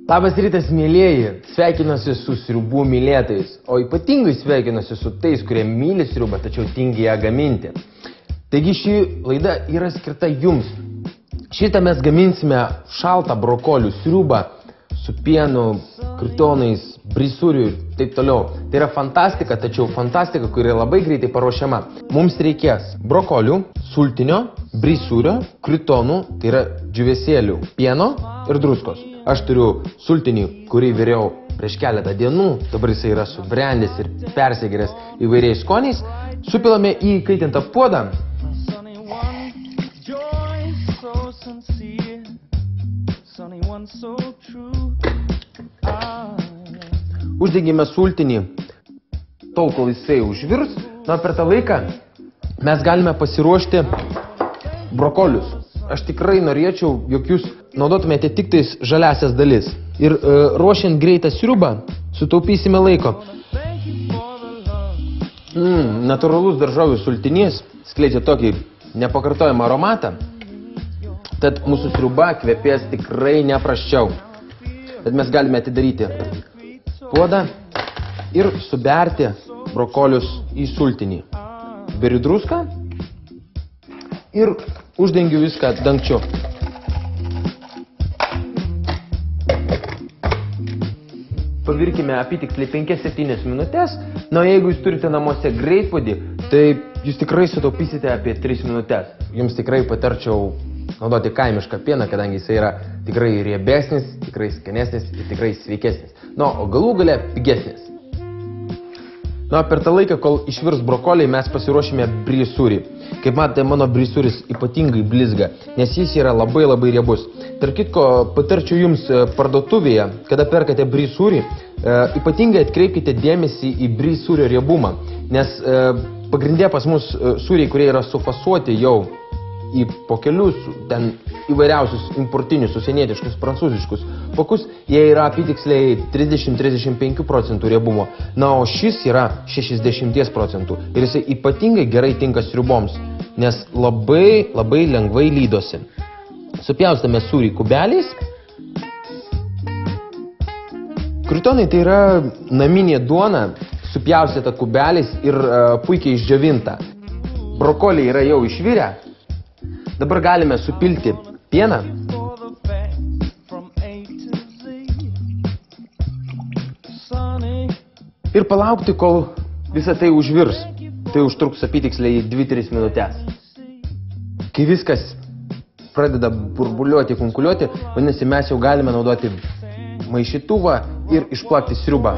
Labas rytas, mėlieji, sveikinuosi su sriubų mylėtais, o ypatingai sveikinuosi su tais, kurie myli sriubą, tačiau tingi ją gaminti. Taigi ši laida yra skirta jums. Šitą mes gaminsime šaltą brokolių sriubą su pienu, krutonais, brisūriu ir taip toliau. Tai yra fantastika, tačiau fantastika, kuri labai greitai paruošiama. Mums reikės brokolių, sultinio, brisūrio, krutonų, tai yra džiūvėsėlių, pieno ir druskos. Aš turiu sultinį, kurį viriau prieš keletą dienų, dabar jisai yra subrendęs ir persigėręs įvairiais skoniais. Supilame į kaitintą puodą. Uždegime sultinį tol, kol jisai užvirs. Na, per tą laiką mes galime pasiruošti brokolius. Aš tikrai norėčiau, jog jūs naudotumėte tik tais žaliasias dalis. Ir ruošiant greitą sriubą, sutaupysime laiko. Natūralus daržovių sultinys skleidžia tokį nepakartojamą aromatą. Tad mūsų sriuba kvepės tikrai neprasčiau. Tad mes galime atidaryti puodą ir suberti brokolius į sultinį. Beriu druską ir uždengiu viską dangčiu. Pavirkime apytiksliai 5-7 minutės. Na, jeigu jūs turite namuose greitpuodį, tai jūs tikrai sutaupysite apie 3 minutės. Jums tikrai patarčiau naudoti kaimišką pieną, kadangi jis yra tikrai riebesnis, tikrai skanesnis ir tikrai sveikesnis. Na, o galų gale pigesnis. Na, per tą laiką, kol išvirs brokoliai, mes pasiruošime brisūrį. Kaip matote, mano brisūris ypatingai blizga, nes jis yra labai riebus. Tarp kitko, patarčiau jums parduotuvėje, kada perkate brisūrį, ypatingai atkreipkite dėmesį į brisūrio riebumą, nes pagrindė pas mus sūriai, kurie yra sufasuoti jau į pokelius, ten įvairiausius importinius, užsienietiškus, prancūziškus pakus, jie yra apytiksliai 30-35% riebumo. Na, o šis yra 60% ir jisai ypatingai gerai tinka sriuboms, nes labai lengvai lydosi. Supjaustame sūrį kubeliais. Krutonai tai yra naminė duona, supjaustyta kubeliais ir puikiai išdžiovinta. Brokoliai yra jau išvirę. Dabar galime supilti pieną. Ir palaukti, kol visą tai užvirs. Tai užtruks apytiksliai 2-3 minutės. Kai viskas pradeda burbuliuoti, kunkuliuoti, vadinasi, mes jau galime naudoti maišytuvą ir išplakti sriubą.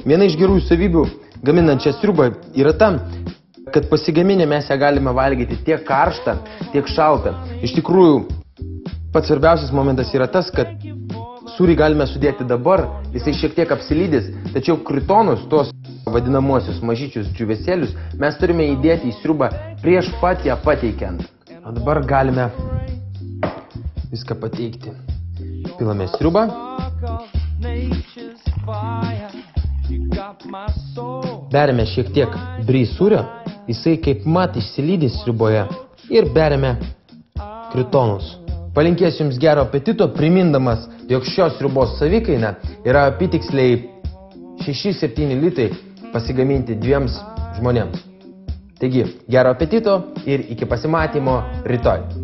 Viena iš gerųjų savybių gaminant šią sriubą yra tam, kad pasigaminę mes ją galime valgyti tiek karštą, tiek šaltą. Iš tikrųjų, pats svarbiausias momentas yra tas, kad sūrį galime sudėti dabar, jisai šiek tiek apsilydys, tačiau krutonus, tuos vadinamosius mažyčius džiūvėsėlius, mes turime įdėti į sriubą prieš pat ją pateikiant. O dabar galime viską pateikti. Pilame sriubą. Beriame šiek tiek brisūrio, jisai kaip mat išsilydys sriuboje ir beriame krutonus. Palinkėsiu jums gero apetito, primindamas, jog šios sriubos savikaina yra apytiksliai 6-7 litai pasigaminti 2 žmonėms. Taigi, gero apetito ir iki pasimatymo rytoj.